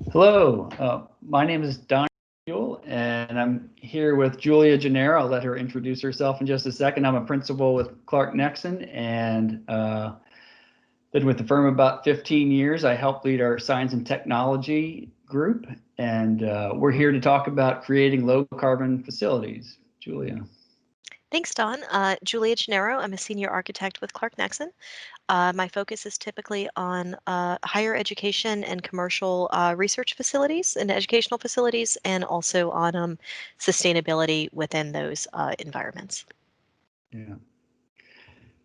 Hello, my name is Don Buell, and I'm here with Julia Gennaro. I'll let her introduce herself in just a second. I'm a principal with Clark Nexon and been with the firm about 15 years. I help lead our science and technology group, and we're here to talk about creating low carbon facilities. Julia. Thanks, Don. Julia Gennaro. I'm a senior architect with Clark Nexon. My focus is typically on higher education and commercial research facilities and educational facilities, and also on sustainability within those environments. Yeah.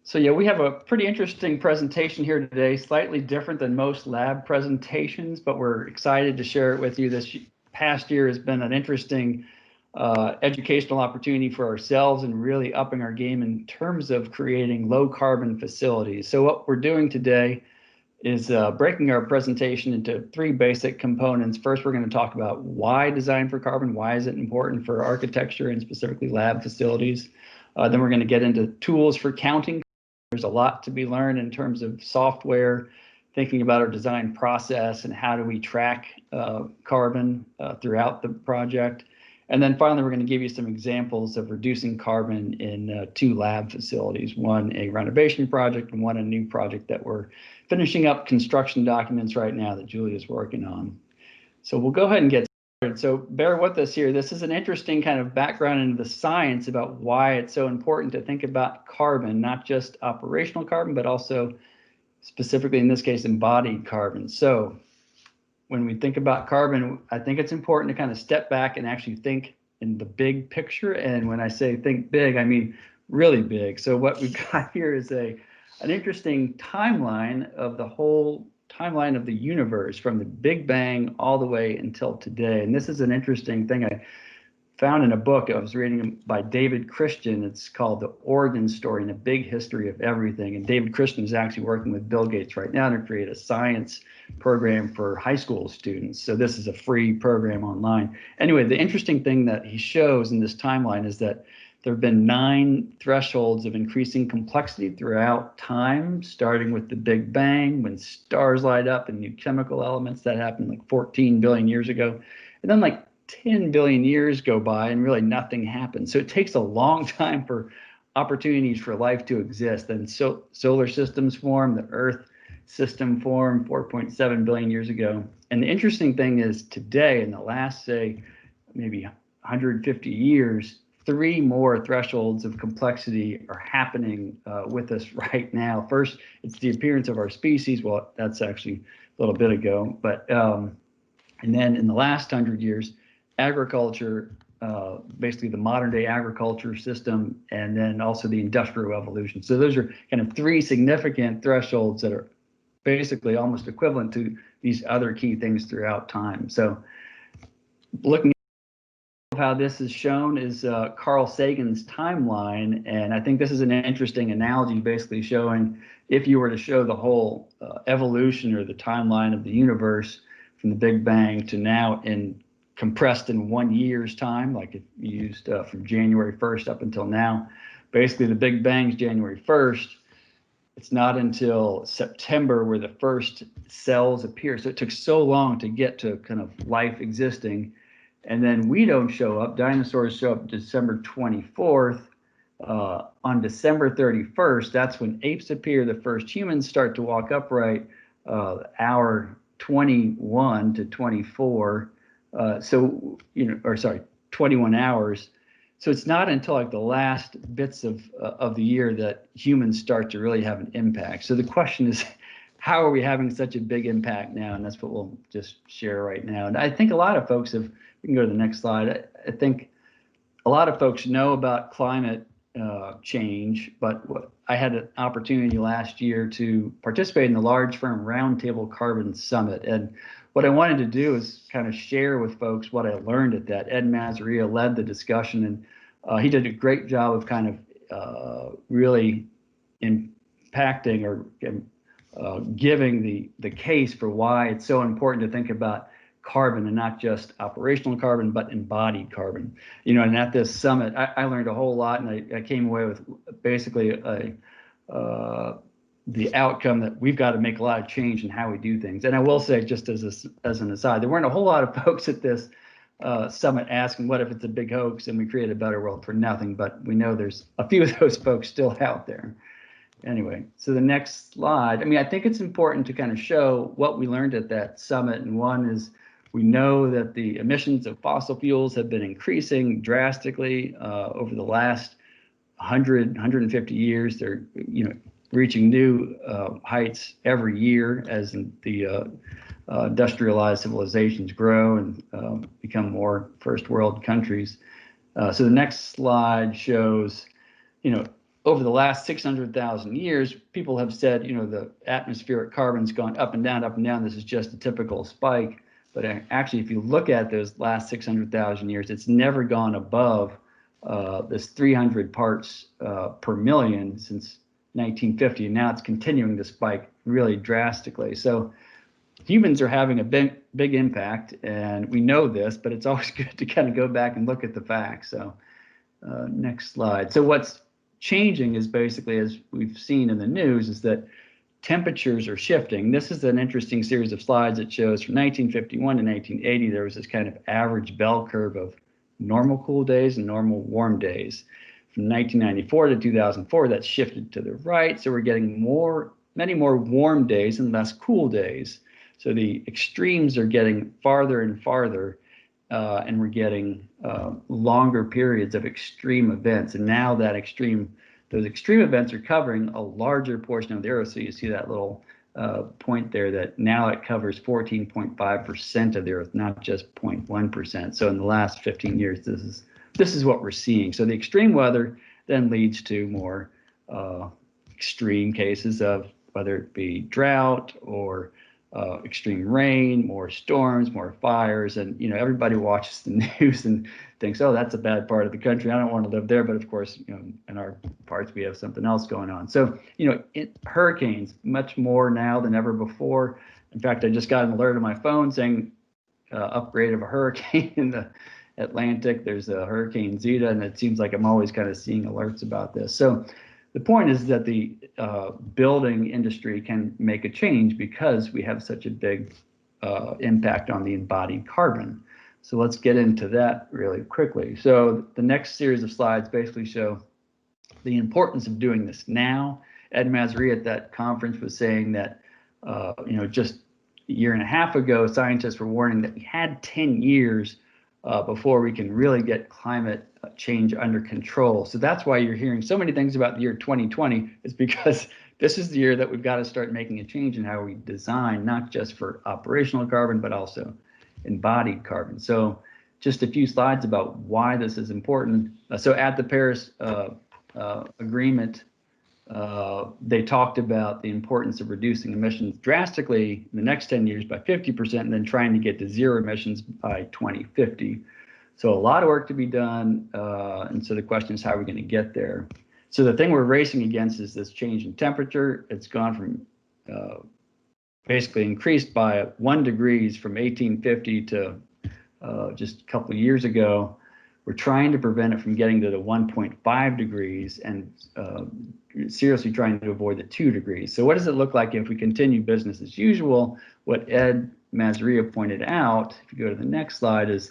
So yeah, we have a pretty interesting presentation here today, slightly different than most lab presentations, but we're excited to share it with you. This past year has been an interesting educational opportunity for ourselves and really upping our game in terms of creating low carbon facilities. So what we're doing today is breaking our presentation into three basic components. First, we're going to talk about why design for carbon, why is it important for architecture and specifically lab facilities. Then we're going to get into tools for counting. There's a lot to be learned in terms of software, thinking about our design process and how do we track carbon throughout the project. And then finally, we're going to give you some examples of reducing carbon in two lab facilities, one a renovation project and one a new project that we're finishing up construction documents right now that Julia's working on. So we'll go ahead and get started. So bear with us here. This is an interesting kind of background into the science about why it's so important to think about carbon, not just operational carbon, but also specifically in this case, embodied carbon. So when we think about carbon, I think it's important to kind of step back and actually think in the big picture. And when I say think big, I mean really big. So what we've got here is an interesting timeline of the whole timeline of the universe from the Big Bang all the way until today. And this is an interesting thing I found in a book I was reading by David Christian. It's called The Origin Story and a Big History of Everything. And David Christian is actually working with Bill Gates right now to create a science program for high school students. So this is a free program online. Anyway, the interesting thing that he shows in this timeline is that there have been 9 thresholds of increasing complexity throughout time, starting with the Big Bang, when stars light up and new chemical elements that happened like 14 billion years ago. And then like 10 billion years go by and really nothing happens. So it takes a long time for opportunities for life to exist. Then solar systems form, the Earth system formed 4.7 billion years ago. And the interesting thing is today, in the last, say, maybe 150 years, 3 more thresholds of complexity are happening with us right now. First, it's the appearance of our species. Well, that's actually a little bit ago. But and then in the last 100 years, agriculture, basically the modern day agriculture system, and then also the industrial revolution. So those are kind of 3 significant thresholds that are basically almost equivalent to these other key things throughout time. So looking at how this is shown is Carl Sagan's timeline. And I think this is an interesting analogy, basically showing if you were to show the whole evolution or the timeline of the universe from the Big Bang to now in compressed in 1 year's time, like if you used from January 1st up until now. Basically, the Big Bang's January 1st. It's not until September where the first cells appear. So it took so long to get to kind of life existing. And then we don't show up. Dinosaurs show up December 24th. On December 31st, that's when apes appear. The first humans start to walk upright, hour 21 to 24. So, 21 hours. So it's not until like the last bits of the year that humans start to really have an impact. So the question is, how are we having such a big impact now? And that's what we'll just share right now. And I think a lot of folks have, we can go to the next slide. I think a lot of folks know about climate change, but I had an opportunity last year to participate in the Large Firm Roundtable Carbon Summit. And what I wanted to do is kind of share with folks what I learned at that. Ed Mazzaria led the discussion, and he did a great job of kind of really impacting or giving the case for why it's so important to think about carbon and not just operational carbon, but embodied carbon. And at this summit, I learned a whole lot, and I came away with basically the outcome that we've got to make a lot of change in how we do things. And I will say, just as an aside, there weren't a whole lot of folks at this summit asking, what if it's a big hoax and we create a better world for nothing? But we know there's a few of those folks still out there. Anyway, so the next slide. I mean, I think it's important to kind of show what we learned at that summit. And one is, we know that the emissions of fossil fuels have been increasing drastically over the last 150 years. They're, reaching new heights every year as the industrialized civilizations grow and become more first world countries. So the next slide shows, over the last 600,000 years, people have said, the atmospheric carbon's gone up and down, up and down. This is just a typical spike. But actually, if you look at those last 600,000 years, it's never gone above this 300 parts per million since 1950. And now it's continuing to spike really drastically. So humans are having a big impact, and we know this, but it's always good to kind of go back and look at the facts. So next slide. So what's changing is basically, as we've seen in the news, is that temperatures are shifting. This is an interesting series of slides that shows from 1951 to 1980, there was this kind of average bell curve of normal cool days and normal warm days. From 1994 to 2004, that shifted to the right. So we're getting many more warm days and less cool days. So the extremes are getting farther and farther, and we're getting longer periods of extreme events. And now those extreme events are covering a larger portion of the Earth. So you see that little point there, that now it covers 14.5% of the Earth, not just 0.1%. So in the last 15 years, this is what we're seeing. So the extreme weather then leads to more extreme cases of whether it be drought or extreme rain, more storms, more fires. And, everybody watches the news and thinks, oh, that's a bad part of the country, I don't want to live there. But of course, in our parts, we have something else going on. So, hurricanes, much more now than ever before. In fact, I just got an alert on my phone saying upgrade of a hurricane in the Atlantic. There's a Hurricane Zeta, and it seems like I'm always kind of seeing alerts about this. So the point is that the building industry can make a change because we have such a big impact on the embodied carbon. So let's get into that really quickly. So the next series of slides basically show the importance of doing this now. Ed Mazary at that conference was saying that, just a year and a half ago, scientists were warning that we had 10 years before we can really get climate change under control. So that's why you're hearing so many things about the year 2020, is because this is the year that we've got to start making a change in how we design, not just for operational carbon, but also embodied carbon. So just a few slides about why this is important. So at the Paris Agreement, they talked about the importance of reducing emissions drastically in the next 10 years by 50%, and then trying to get to zero emissions by 2050. So a lot of work to be done. And so the question is, how are we going to get there? So the thing we're racing against is this change in temperature. It's gone from basically increased by 1 degree from 1850 to just a couple of years ago. We're trying to prevent it from getting to the 1.5 degrees and seriously trying to avoid the 2 degrees. So what does it look like if we continue business as usual? What Ed Mazary pointed out, if you go to the next slide, is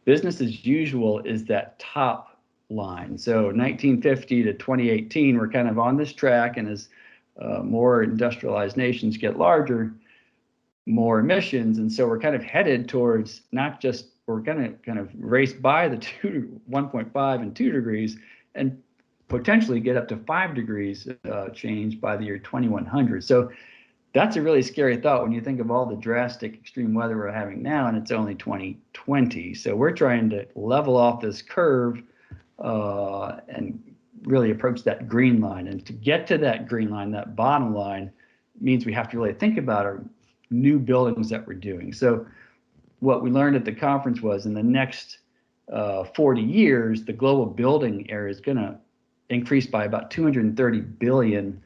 business as usual is that top line. So 1950 to 2018, we're kind of on this track, and as more industrialized nations get larger, more emissions. And so we're kind of headed towards not just, we're going to kind of race by the 1.5 and 2 degrees and potentially get up to 5 degrees change by the year 2100. So that's a really scary thought when you think of all the drastic extreme weather we're having now, and it's only 2020. So we're trying to level off this curve and really approach that green line. And to get to that green line, that bottom line, means we have to really think about our new buildings that we're doing. So what we learned at the conference was, in the next 40 years, the global building area is going to increase by about 230 billion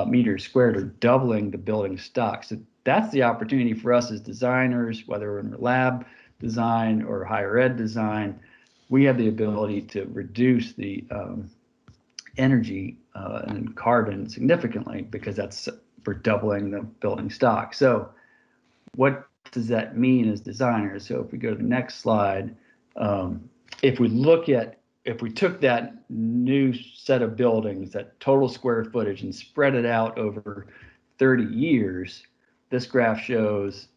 meters squared, or doubling the building stock. So that's the opportunity for us as designers, whether we're in lab design or higher ed design. We have the ability to reduce the energy and carbon significantly, because that's for doubling the building stock. So what does that mean as designers? So if we go to the next slide, if we took that new set of buildings, that total square footage, and spread it out over 30 years, this graph shows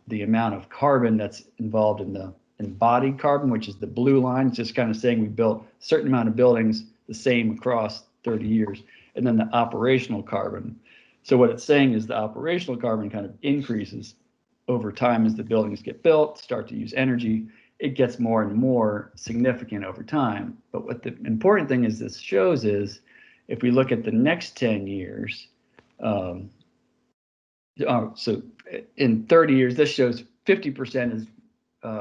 the amount of carbon that's involved in the embodied carbon, which is the blue line. It's just kind of saying we built a certain amount of buildings the same across 30 years, and then the operational carbon. So what it's saying is the operational carbon kind of increases over time as the buildings get built, start to use energy. It gets more and more significant over time. But what the important thing is this shows is if we look at the next 10 years, so in 30 years, this shows 50% is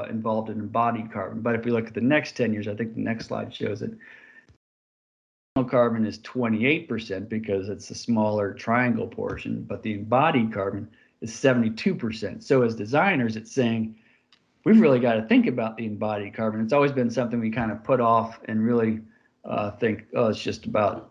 involved in embodied carbon. But if we look at the next 10 years, I think the next slide shows it. Carbon is 28% because it's a smaller triangle portion, but the embodied carbon is 72%. So as designers, it's saying we've really got to think about the embodied carbon. It's always been something we kind of put off and really think, oh, it's just about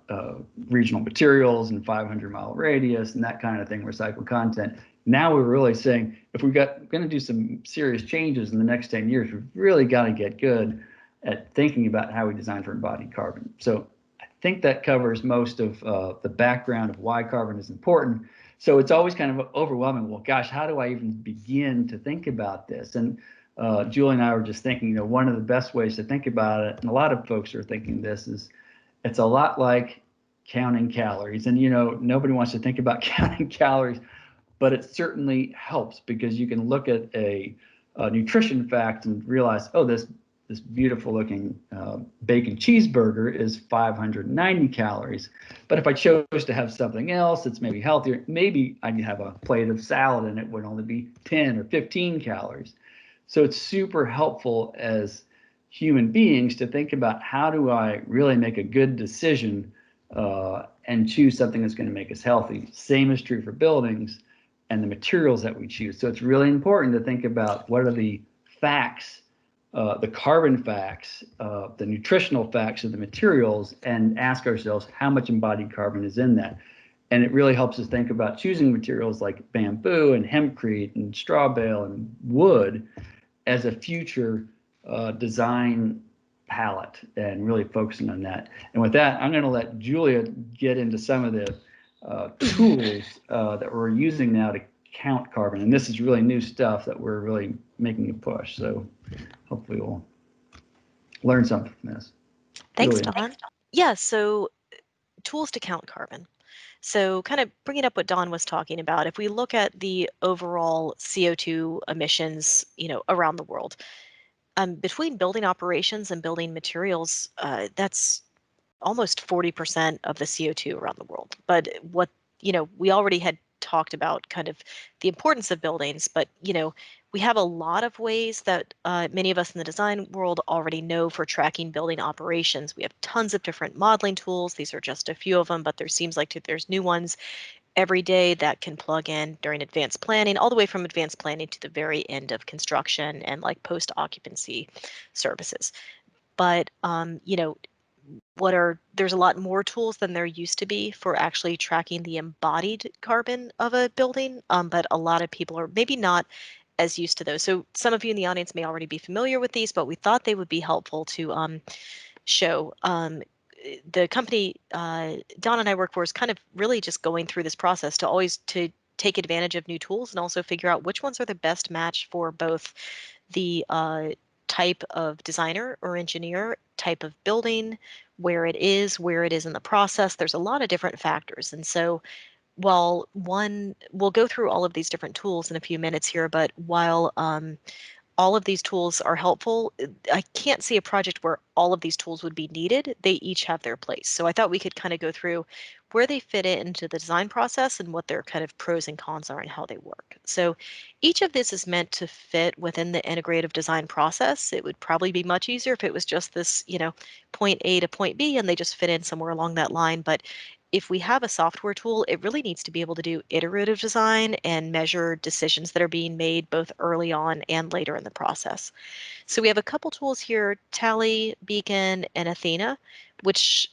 regional materials and 500-mile radius and that kind of thing, recycled content. Now we're really saying if we're going to do some serious changes in the next 10 years, we've really got to get good at thinking about how we design for embodied carbon. So I think that covers most of the background of why carbon is important. So it's always kind of overwhelming. Well, gosh, how do I even begin to think about this? And Julie and I were just thinking, one of the best ways to think about it, and a lot of folks are thinking this, is it's a lot like counting calories. And, nobody wants to think about counting calories, but it certainly helps because you can look at a nutrition fact and realize, oh, this beautiful looking bacon cheeseburger is 590 calories. But if I chose to have something else that's maybe healthier, maybe I could have a plate of salad and it would only be 10 or 15 calories. So it's super helpful as human beings to think about how do I really make a good decision and choose something that's going to make us healthy. Same is true for buildings and the materials that we choose. So it's really important to think about what are the facts, the carbon facts, the nutritional facts of the materials, and ask ourselves how much embodied carbon is in that. And it really helps us think about choosing materials like bamboo and hempcrete and straw bale and wood as a future design palette and really focusing on that. And with that, I'm going to let Julia get into some of the tools that we're using now to count carbon. And this is really new stuff that we're really making a push. So hopefully we'll learn something from this. Thanks, Julia. Don. Yeah, so tools to count carbon. So kind of bringing up what Don was talking about, if we look at the overall CO2 emissions, around the world, between building operations and building materials, that's almost 40% of the CO2 around the world. But we already had talked about kind of the importance of buildings, but, we have a lot of ways that many of us in the design world already know for tracking building operations. We have tons of different modeling tools. These are just a few of them, but there seems like there's new ones every day that can plug in during advanced planning, all the way from advanced planning to the very end of construction and like post-occupancy services. But, there's a lot more tools than there used to be for actually tracking the embodied carbon of a building, but a lot of people are maybe not as used to those. So some of you in the audience may already be familiar with these, but we thought they would be helpful to show. The company Don and I work for is kind of really just going through this process to take advantage of new tools and also figure out which ones are the best match for both the type of designer or engineer, type of building, where it is in the process. There's a lot of different factors. And so we'll go through all of these different tools in a few minutes here, but while all of these tools are helpful, I can't see a project where all of these tools would be needed. They each have their place. So I thought we could kind of go through where they fit into the design process and what their kind of pros and cons are and how they work. So each of this is meant to fit within the integrative design process. It would probably be much easier if it was just this, point A to point B and they just fit in somewhere along that line. But if we have a software tool, it really needs to be able to do iterative design and measure decisions that are being made both early on and later in the process. So we have a couple tools here, Tally, Beacon, and Athena, which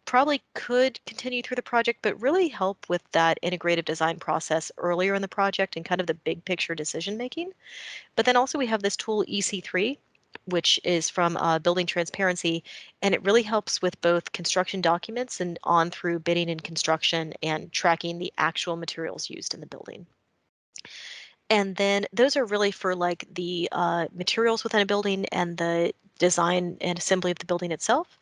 probably could continue through the project, but really help with that integrative design process earlier in the project and kind of the big picture decision making. But then also we have this tool EC3, which is from Building Transparency, and it really helps with both construction documents and on through bidding and construction and tracking the actual materials used in the building. And then those are really for like the materials within a building and the design and assembly of the building itself.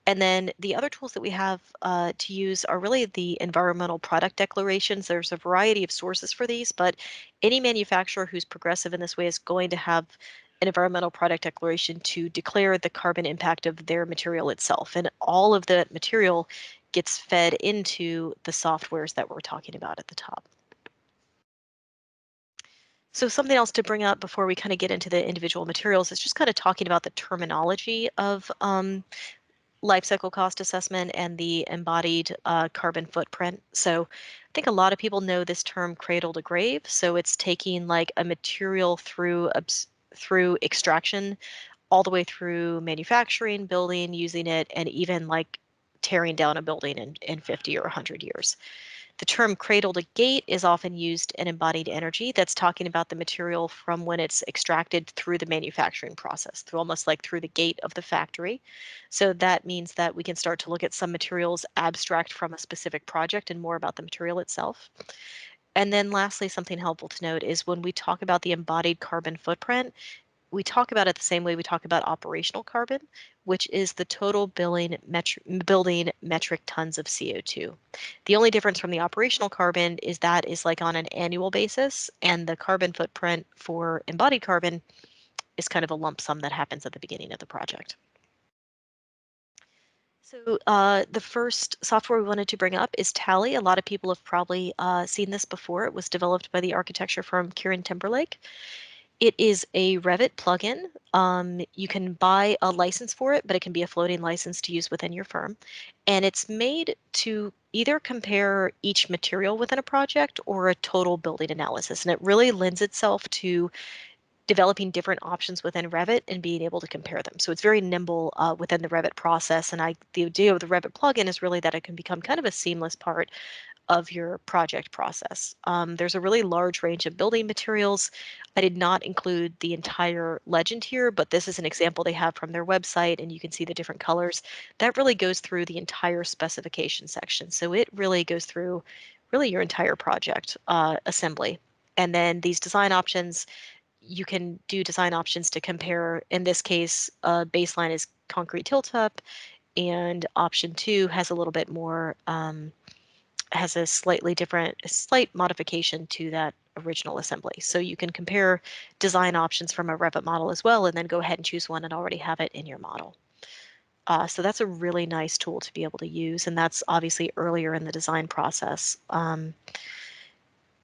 And then the other tools that we have to use are really the environmental product declarations. There's a variety of sources for these, but any manufacturer who's progressive in this way is going to have an environmental product declaration to declare the carbon impact of their material itself. And all of the material gets fed into the softwares that we're talking about at the top. So something else to bring up before we kind of get into the individual materials is just kind of talking about the terminology of life cycle cost assessment and the embodied carbon footprint. So I think a lot of people know this term cradle to grave. So it's taking like a material through extraction all the way through manufacturing, building, using it, and even like tearing down a building in 50 or 100 years. The term cradle to gate is often used in embodied energy. That's talking about the material from when it's extracted through the manufacturing process, through almost like through the gate of the factory. So that means that we can start to look at some materials abstract from a specific project and more about the material itself. And then lastly, something helpful to note is when we talk about the embodied carbon footprint, we talk about it the same way we talk about operational carbon, which is the total building metric tons of CO2. The only difference from the operational carbon is that is like on an annual basis, and the carbon footprint for embodied carbon is kind of a lump sum that happens at the beginning of the project. So the first software we wanted to bring up is Tally. A lot of people have probably seen this before. It was developed by the architecture firm Kieran Timberlake. It is a Revit plugin. You can buy a license for it, but it can be a floating license to use within your firm. And it's made to either compare each material within a project or a total building analysis. And it really lends itself to developing different options within Revit and being able to compare them. So it's very nimble within the Revit process. And the idea of the Revit plugin is really that it can become kind of a seamless part of your project process. There's a really large range of building materials. I did not include the entire legend here, but this is an example they have from their website, and you can see the different colors. That really goes through the entire specification section. So it really goes through really your entire project assembly. And then these design options, you can do design options to compare. In this case, baseline is concrete tilt-up, and option 2 has a little bit more has a slight modification to that original assembly. So you can compare design options from a Revit model as well, and then go ahead and choose one and already have it in your model. So that's a really nice tool to be able to use, and that's obviously earlier in the design process.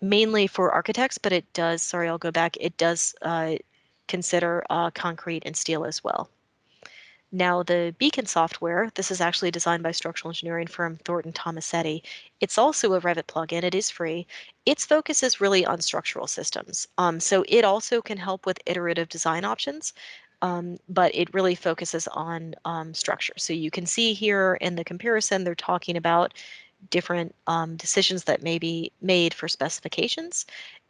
Mainly for architects, but it does, sorry, I'll go back, it does consider concrete and steel as well. Now, the Beacon software, this is actually designed by structural engineering firm Thornton Tomasetti. It's also a Revit plugin. It is free. Its focus is really on structural systems. So it also can help with iterative design options, but it really focuses on structure. So you can see here in the comparison, they're talking about different decisions that may be made for specifications.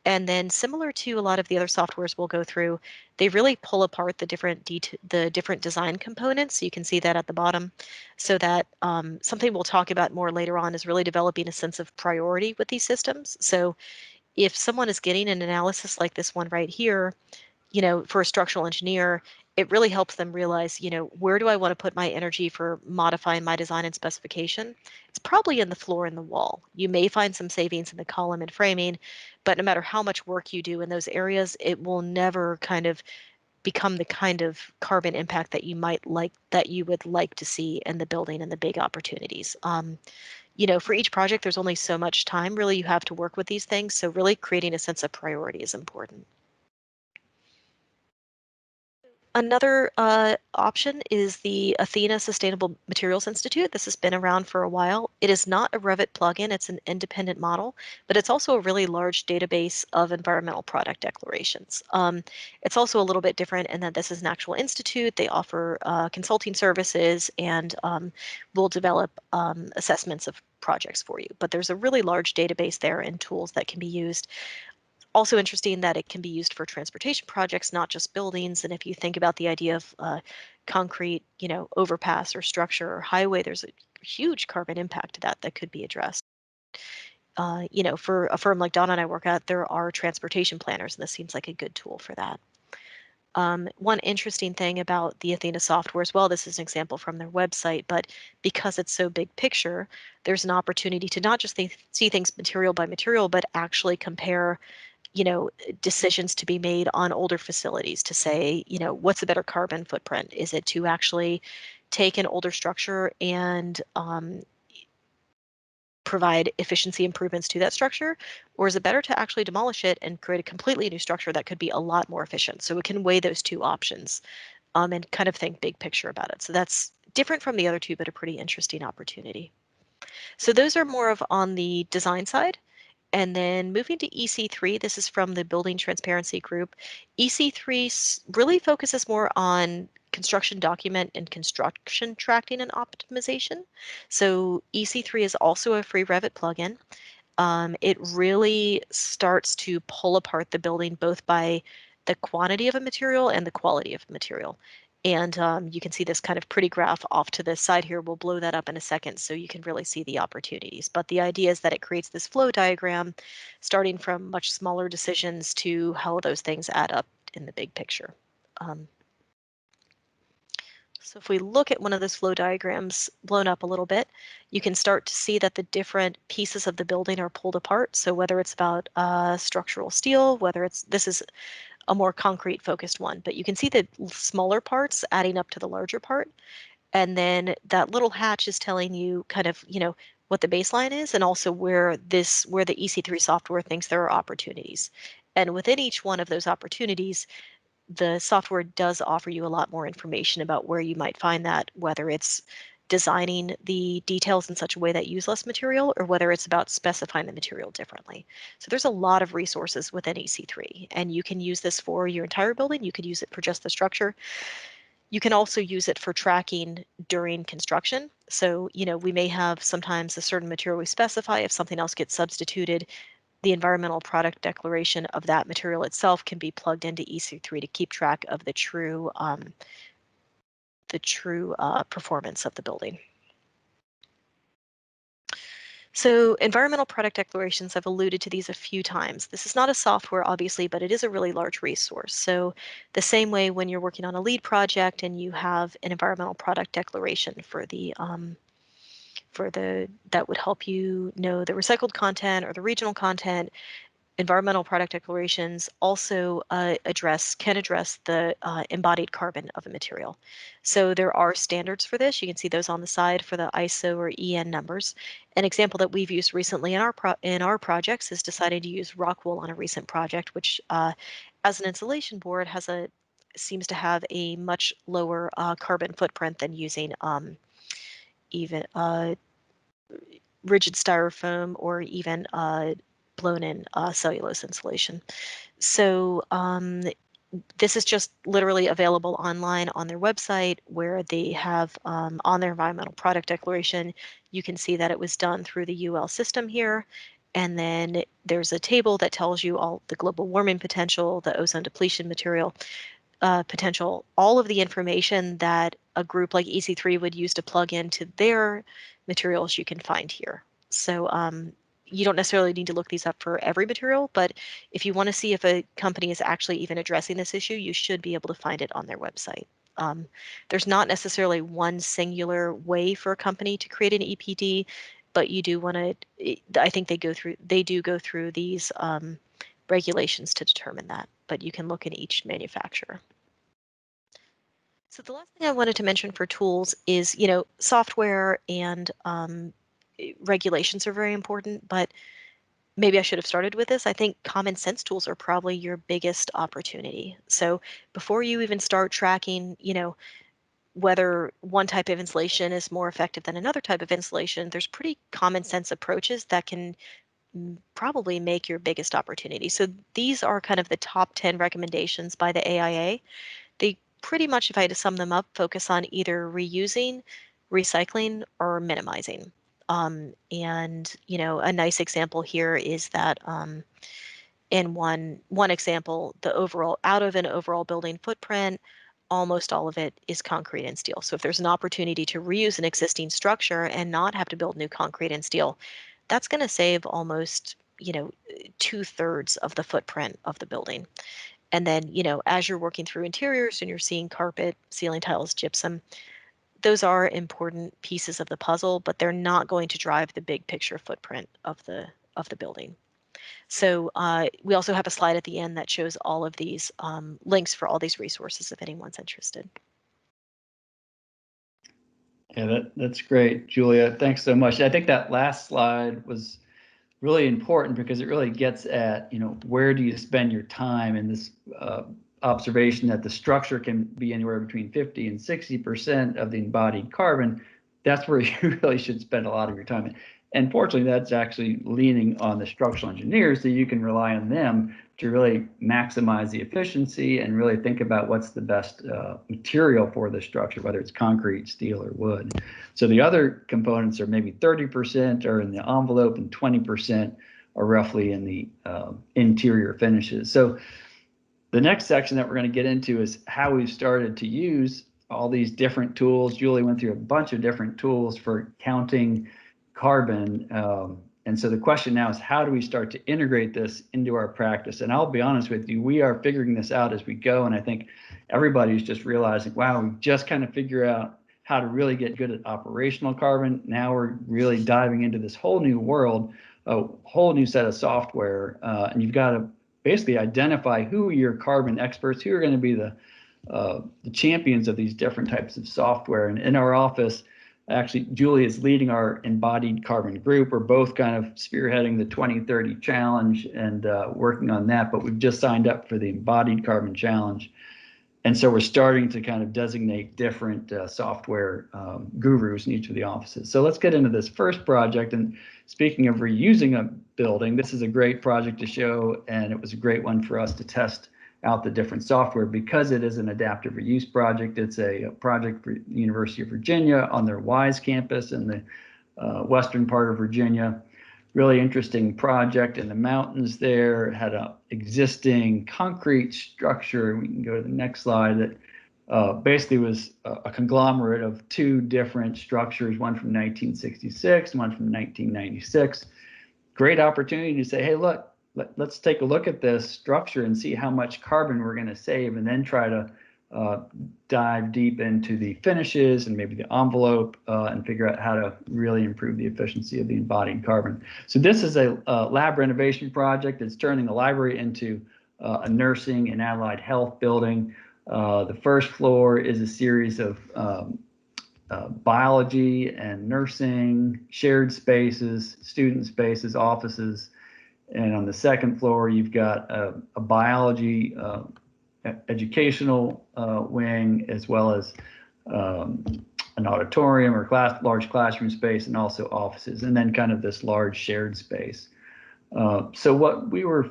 And then similar to a lot of the other softwares we'll go through, they really pull apart the different design components. So you can see that at the bottom. So that something we'll talk about more later on is really developing a sense of priority with these systems. So if someone is getting an analysis like this one right here, for a structural engineer, it really helps them realize, where do I want to put my energy for modifying my design and specification? It's probably in the floor and the wall. You may find some savings in the column and framing, but no matter how much work you do in those areas, it will never kind of become the kind of carbon impact that you would like to see in the building and the big opportunities. For each project, there's only so much time really you have to work with these things. So really creating a sense of priority is important. Another option is the Athena Sustainable Materials Institute. This has been around for a while. It is not a Revit plugin, it's an independent model, but it's also a really large database of environmental product declarations. It's also a little bit different in that this is an actual institute. They offer consulting services and will develop assessments of projects for you. But there's a really large database there and tools that can be used. Also interesting that it can be used for transportation projects, not just buildings. And if you think about the idea of concrete, overpass or structure or highway, there's a huge carbon impact to that could be addressed. For a firm like Donna and I work at, there are transportation planners, and this seems like a good tool for that. One interesting thing about the Athena software as well, this is an example from their website, but because it's so big picture, there's an opportunity to not just see things material by material, but actually compare decisions to be made on older facilities to say, what's a better carbon footprint? Is it to actually take an older structure and provide efficiency improvements to that structure? Or is it better to actually demolish it and create a completely new structure that could be a lot more efficient? So it can weigh those two options and kind of think big picture about it. So that's different from the other two, but a pretty interesting opportunity. So those are more of on the design side. And then moving to EC3, this is from the Building Transparency Group. EC3 really focuses more on construction document and construction tracking and optimization. So EC3 is also a free Revit plugin. It really starts to pull apart the building both by the quantity of a material and the quality of material. And you can see this kind of pretty graph off to the side here. We'll blow that up in a second so you can really see the opportunities. But the idea is that it creates this flow diagram starting from much smaller decisions to how those things add up in the big picture. So if we look at one of those flow diagrams blown up a little bit, you can start to see that the different pieces of the building are pulled apart. So whether it's about structural steel, whether this is a more concrete focused one, but you can see the smaller parts adding up to the larger part. And then that little hatch is telling you kind of, what the baseline is and also where the EC3 software thinks there are opportunities. And within each one of those opportunities, the software does offer you a lot more information about where you might find that, whether it's designing the details in such a way that use less material or whether it's about specifying the material differently. So there's a lot of resources within EC3, and you can use this for your entire building. You could use it for just the structure. You can also use it for tracking during construction. So, we may have sometimes a certain material we specify. If something else gets substituted, the environmental product declaration of that material itself can be plugged into EC3 to keep track of the true performance of the building. So environmental product declarations, I've alluded to these a few times. This is not a software, obviously, but it is a really large resource. So the same way when you're working on a lead project and you have an environmental product declaration that would help you know the recycled content or the regional content. Environmental product declarations also can address the embodied carbon of a material. So there are standards for this. You can see those on the side for the ISO or EN numbers. An example that we've used recently in our projects is decided to use rock wool on a recent project, which as an insulation board seems to have a much lower carbon footprint than using even rigid styrofoam or even blown in cellulose insulation. So this is just literally available online on their website where they have on their environmental product declaration, you can see that it was done through the UL system here. And then there's a table that tells you all the global warming potential, the ozone depletion material potential, all of the information that a group like EC3 would use to plug into their materials you can find here. So you don't necessarily need to look these up for every material, but if you want to see if a company is actually even addressing this issue, you should be able to find it on their website. There's not necessarily one singular way for a company to create an EPD, but you do want to, I think they do go through these regulations to determine that, but you can look in each manufacturer. So the last thing I wanted to mention for tools is, software and regulations are very important, but maybe I should have started with this. I think common sense tools are probably your biggest opportunity. So before you even start tracking, whether one type of insulation is more effective than another type of insulation, there's pretty common sense approaches that can probably make your biggest opportunity. So these are kind of the top 10 recommendations by the AIA. They pretty much, if I had to sum them up, focus on either reusing, recycling, or minimizing. And a nice example here is that in one example, the overall out of an overall building footprint, almost all of it is concrete and steel. So if there's an opportunity to reuse an existing structure and not have to build new concrete and steel, that's going to save almost 2/3 of the footprint of the building. And then, as you're working through interiors and you're seeing carpet, ceiling tiles, gypsum, those are important pieces of the puzzle, but they're not going to drive the big picture footprint of the building. So we also have a slide at the end that shows all of these links for all these resources if anyone's interested. Yeah, that's great, Julia. Thanks so much. I think that last slide was really important because it really gets at, where do you spend your time, in this observation that the structure can be anywhere between 50 and 60% of the embodied carbon. That's where you really should spend a lot of your time. And fortunately, that's actually leaning on the structural engineers, so you can rely on them to really maximize the efficiency and really think about what's the best material for the structure, whether it's concrete, steel, or wood. So the other components are maybe 30% are in the envelope and 20% are roughly in the interior finishes. So the next section that we're going to get into is how we've started to use all these different tools. Julie went through a bunch of different tools for counting carbon. And so the question now is, how do we start to integrate this into our practice? And I'll be honest with you, we are figuring this out as we go. And I think everybody's just realizing, wow, we just kind of figure out how to really get good at operational carbon. Now we're really diving into this whole new world, a whole new set of software. And you've got to basically identify who are your carbon experts, who are going to be the champions of these different types of software. And in our office, actually, Julie is leading our embodied carbon group. We're both kind of spearheading the 2030 challenge and working on that, but we've just signed up for the embodied carbon challenge. And so we're starting to kind of designate different software gurus in each of the offices. So let's get into this first project. And speaking of reusing a building, this is a great project to show, and it was a great one for us to test out the different software because it is an adaptive reuse project. It's a project for the University of Virginia on their WISE campus in the western part of Virginia. Really interesting project in the mountains there. It had an existing concrete structure. We can go to the next slide. That basically was a conglomerate of two different structures, one from 1966, one from 1996. Great opportunity to say, hey, look, let's take a look at this structure and see how much carbon we're going to save, and then try to dive deep into the finishes and maybe the envelope and figure out how to really improve the efficiency of the embodied carbon. So this is a lab renovation project. It's turning the library into a nursing and allied health building. The first floor is a series of biology and nursing, shared spaces, student spaces, offices. And on the second floor, you've got a biology educational wing, as well as an auditorium or large classroom space, and also offices, and then kind of this large shared space. So what we were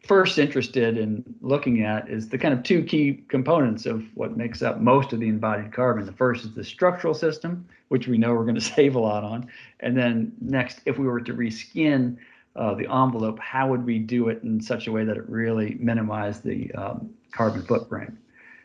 first interested in looking at is the kind of two key components of what makes up most of the embodied carbon. The first is the structural system, which we know we're going to save a lot on. And then next, if we were to reskin the envelope, how would we do it in such a way that it really minimized the carbon footprint?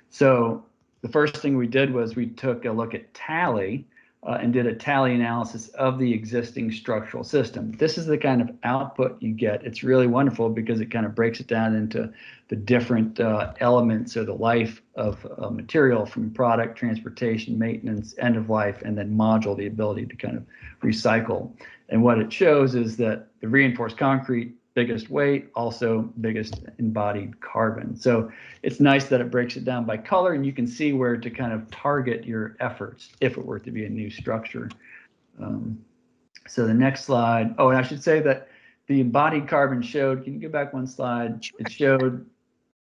So the first thing we did was we took a look at tally and did a tally analysis of the existing structural system. This is the kind of output you get. It's really wonderful because it kind of breaks it down into the different elements of the life of a material, from product, transportation, maintenance, end of life, and then module, the ability to kind of recycle. And what it shows is that the reinforced concrete, biggest weight, also biggest embodied carbon. So it's nice that it breaks it down by color, and you can see where to kind of target your efforts if it were to be a new structure. So the next slide. Oh, and I should say that the embodied carbon showed, can you go back one slide? Sure. It showed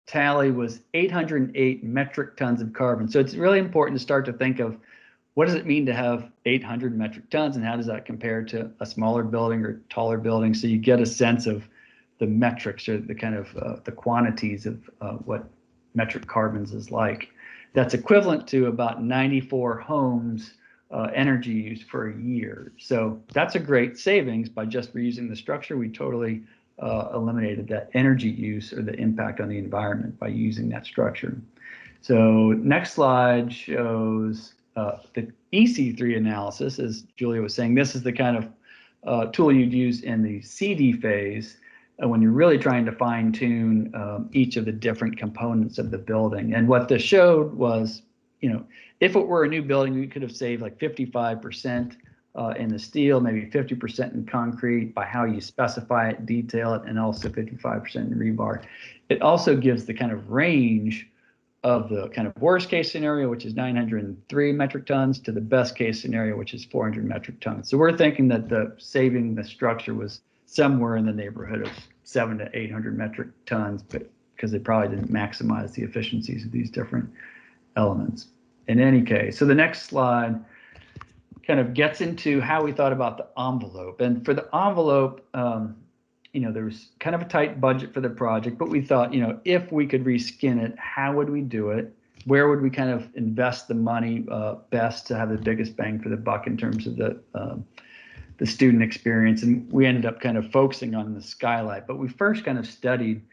tally was 808 metric tons of carbon. So it's really important to start to think of what does it mean to have 800 metric tons, and how does that compare to a smaller building or taller building? So you get a sense of the metrics, or the kind of the quantities of what metric carbons is like. That's equivalent to about 94 homes energy use for a year. So that's a great savings by just reusing the structure. We totally eliminated that energy use or the impact on the environment by using that structure. So next slide shows the EC3 analysis. As Julia was saying, this is the kind of tool you'd use in the CD phase when you're really trying to fine tune each of the different components of the building. And what this showed was, if it were a new building, we could have saved like 55% in the steel, maybe 50% in concrete by how you specify it, detail it, and also 55% in rebar. It also gives the kind of range of the kind of worst case scenario, which is 903 metric tons, to the best case scenario, which is 400 metric tons. So we're thinking that the saving the structure was somewhere in the neighborhood of 700 to 800 metric tons, but because they probably didn't maximize the efficiencies of these different elements. In any case, so the next slide kind of gets into how we thought about the envelope. And for the envelope, there was kind of a tight budget for the project, but we thought, if we could reskin it, how would we do it? Where would we kind of invest the money best to have the biggest bang for the buck in terms of the student experience? And we ended up kind of focusing on the skylight. But we first kind of studied,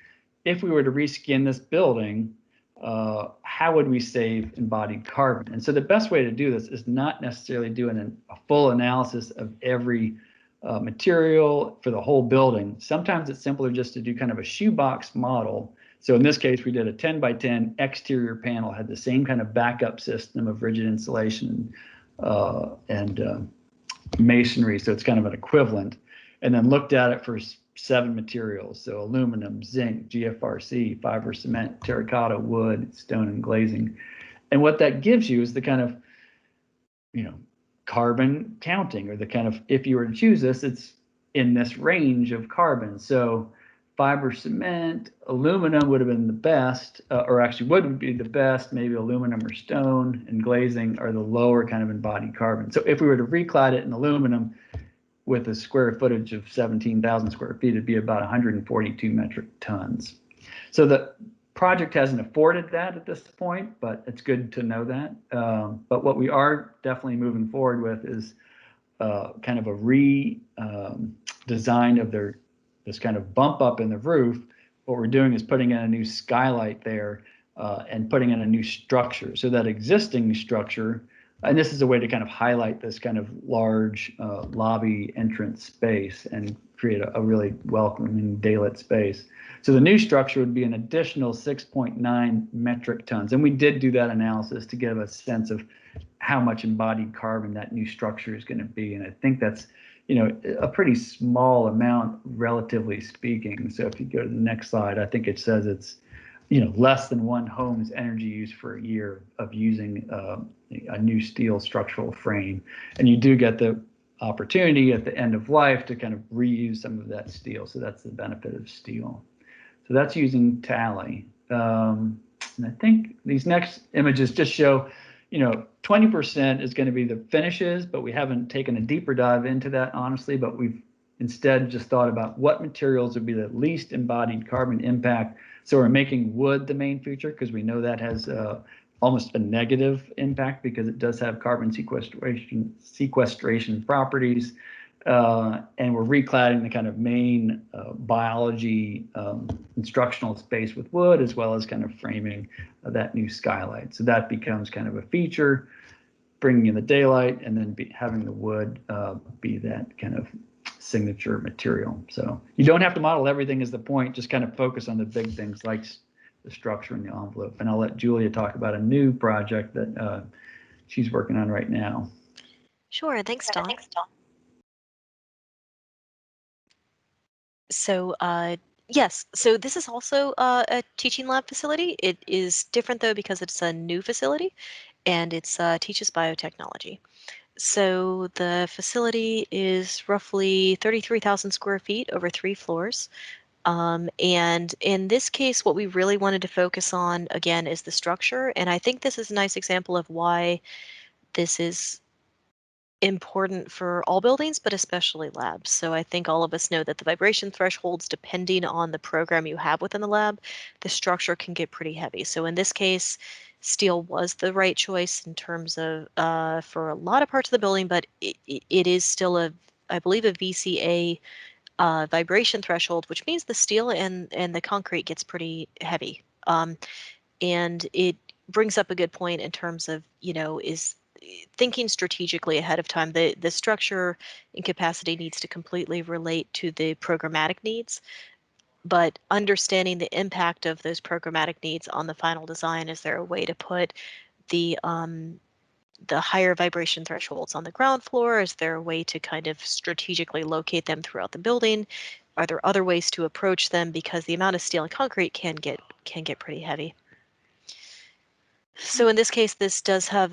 if we were to reskin this building, how would we save embodied carbon? And so the best way to do this is not necessarily doing a full analysis of every material for the whole building. Sometimes it's simpler just to do kind of a shoebox model. So in this case, we did a 10 by 10 exterior panel, had the same kind of backup system of rigid insulation and masonry. So it's kind of an equivalent, and then looked at it for 7 materials. So aluminum, zinc, GFRC, fiber cement, terracotta, wood, stone, and glazing. And what that gives you is the kind of, carbon counting, or the kind of, if you were to choose this, it's in this range of carbon. So fiber cement, aluminum would have been the best, or actually would be the best, maybe aluminum or stone, and glazing are the lower kind of embodied carbon. So if we were to reclad it in aluminum with a square footage of 17,000 square feet, it'd be about 142 metric tons. So the project hasn't afforded that at this point, but it's good to know that. But what we are definitely moving forward with is kind of a redesign of this kind of bump up in the roof. What we're doing is putting in a new skylight there and putting in a new structure. So that existing structure, and this is a way to kind of highlight this kind of large lobby entrance space and create a really welcoming daylit space. So the new structure would be an additional 6.9 metric tons. And we did do that analysis to give a sense of how much embodied carbon that new structure is going to be. And I think that's, a pretty small amount, relatively speaking. So if you go to the next slide, I think it says it's, less than one home's energy use for a year of using a new steel structural frame. And you do get the opportunity at the end of life to kind of reuse some of that steel. So that's the benefit of steel. So that's using tally. And I think these next images just show, 20% is going to be the finishes, but we haven't taken a deeper dive into that, honestly, but we've instead just thought about what materials would be the least embodied carbon impact. So we're making wood the main feature because we know that has almost a negative impact because it does have carbon sequestration properties. And we're recladding the kind of main biology instructional space with wood, as well as kind of framing that new skylight. So that becomes kind of a feature, bringing in the daylight, and then having the wood be that kind of signature material. So you don't have to model everything is the point, just kind of focus on the big things like the structure and the envelope. And I'll let Julia talk about a new project that she's working on right now. Sure, thanks, Don. So yes, so this is also a teaching lab facility. It is different though because it's a new facility, and it's teaches biotechnology. So the facility is roughly 33,000 square feet over 3 floors. And in this case, what we really wanted to focus on, again, is the structure. And I think this is a nice example of why this is important for all buildings, but especially labs. So I think all of us know that the vibration thresholds, depending on the program you have within the lab, the structure can get pretty heavy. So in this case, steel was the right choice in terms of for a lot of parts of the building, but it is still I believe, a VCA vibration threshold, which means the steel and the concrete gets pretty heavy. And it brings up a good point in terms of, is thinking strategically ahead of time. The structure and capacity needs to completely relate to the programmatic needs, but understanding the impact of those programmatic needs on the final design. Is there a way to put the higher vibration thresholds on the ground floor? Is there a way to kind of strategically locate them throughout the building? Are there other ways to approach them? Because the amount of steel and concrete can get pretty heavy. So in this case, this does have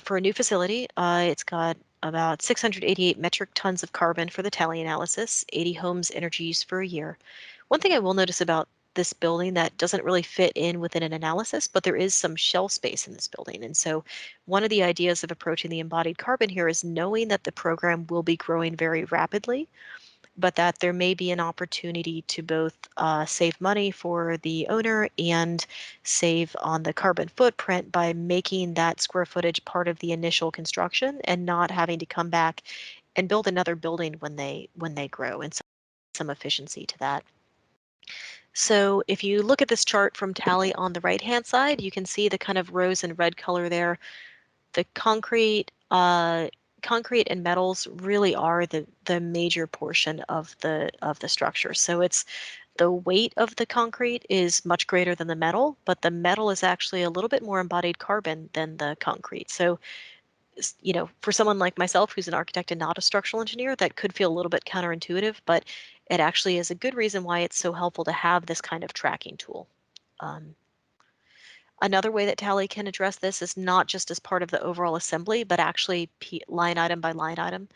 for a new facility, it's got about 688 metric tons of carbon for the tally analysis, 80 homes energy use for a year. One thing I will notice about this building that doesn't really fit in within an analysis, but there is some shell space in this building. And so one of the ideas of approaching the embodied carbon here is knowing that the program will be growing very rapidly, but that there may be an opportunity to both save money for the owner and save on the carbon footprint by making that square footage part of the initial construction and not having to come back and build another building when they grow, and some efficiency to that. So if you look at this chart from Tally on the right hand side, you can see the kind of rose and red color there. The concrete and metals really are the major portion of the structure. So it's the weight of the concrete is much greater than the metal, but the metal is actually a little bit more embodied carbon than the concrete. So for someone like myself who's an architect and not a structural engineer, that could feel a little bit counterintuitive, but it actually is a good reason why it's so helpful to have this kind of tracking tool. Um, Another way that Tally can address this is not just as part of the overall assembly, but actually line item by line item.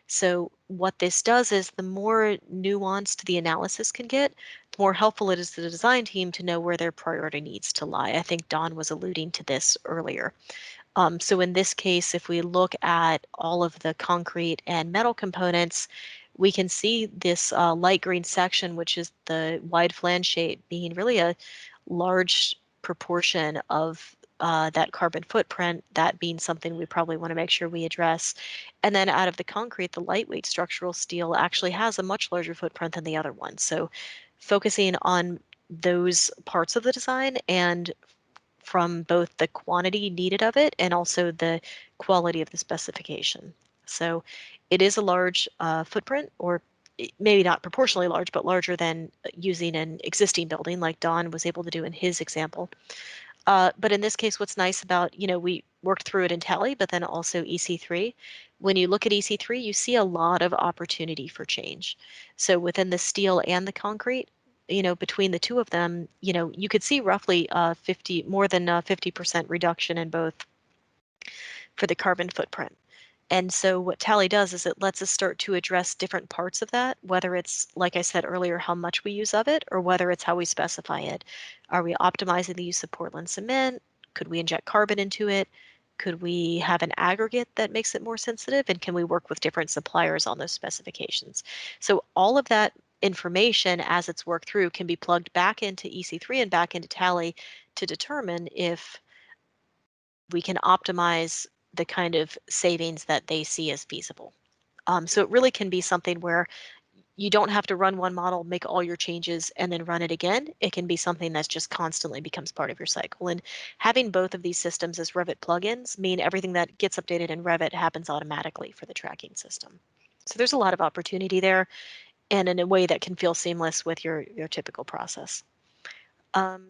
So what this does is the more nuanced the analysis can get, the more helpful it is to the design team to know where their priority needs to lie. I think Don was alluding to this earlier. So in this case, if we look at all of the concrete and metal components, we can see this light green section, which is the wide flange shape, being really a large proportion of that carbon footprint, that being something we probably want to make sure we address. And then out of the concrete, the lightweight structural steel actually has a much larger footprint than the other one. So focusing on those parts of the design and from both the quantity needed of it and also the quality of the specification. So it is a large footprint, or maybe not proportionally large, but larger than using an existing building like Don was able to do in his example. But in this case, what's nice about, we worked through it in Tally, but then also EC3. When you look at EC3, you see a lot of opportunity for change. So within the steel and the concrete, between the two of them, you could see roughly more than 50% reduction in both for the carbon footprint. And so what Tally does is it lets us start to address different parts of that, whether it's, like I said earlier, how much we use of it, or whether it's how we specify it. Are we optimizing the use of Portland cement? Could we inject carbon into it? Could we have an aggregate that makes it more sensitive? And can we work with different suppliers on those specifications? So all of that information, as it's worked through, can be plugged back into EC3 and back into Tally to determine if we can optimize the kind of savings that they see as feasible. So it really can be something where you don't have to run one model, make all your changes, and then run it again. It can be something that's just constantly becomes part of your cycle. And having both of these systems as Revit plugins mean everything that gets updated in Revit happens automatically for the tracking system. So there's a lot of opportunity there, and in a way that can feel seamless with your typical process. Um,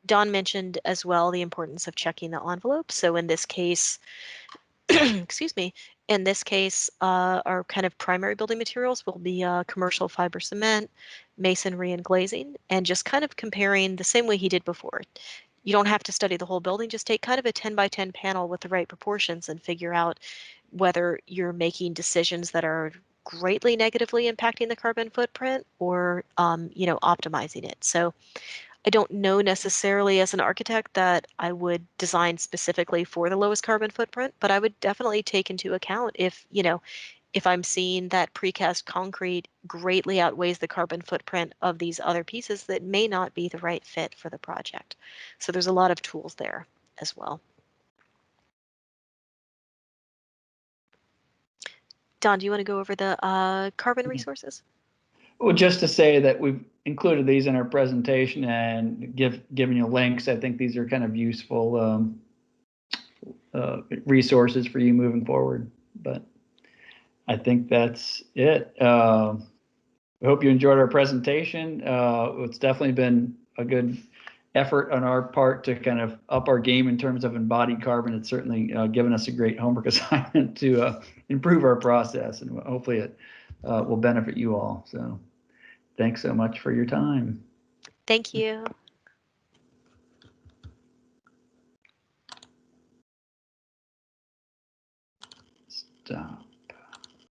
Don mentioned as well the importance of checking the envelope. So in this case, excuse me, in this case, our kind of primary building materials will be commercial fiber cement, masonry, and glazing, and just kind of comparing the same way he did before. You don't have to study the whole building, just take kind of a 10 by 10 panel with the right proportions and figure out whether you're making decisions that are greatly negatively impacting the carbon footprint or, optimizing it. So I don't know necessarily as an architect that I would design specifically for the lowest carbon footprint, but I would definitely take into account if I'm seeing that precast concrete greatly outweighs the carbon footprint of these other pieces that may not be the right fit for the project. So there's a lot of tools there as well. Don, do you want to go over the carbon resources? Well, just to say that we've included these in our presentation and given you links. I think these are kind of useful resources for you moving forward. But I think that's it. I hope you enjoyed our presentation. It's definitely been a good effort on our part to kind of up our game in terms of embodied carbon. It's certainly given us a great homework assignment to improve our process, and hopefully it will benefit you all. So thanks so much for your time. Thank you. Stop.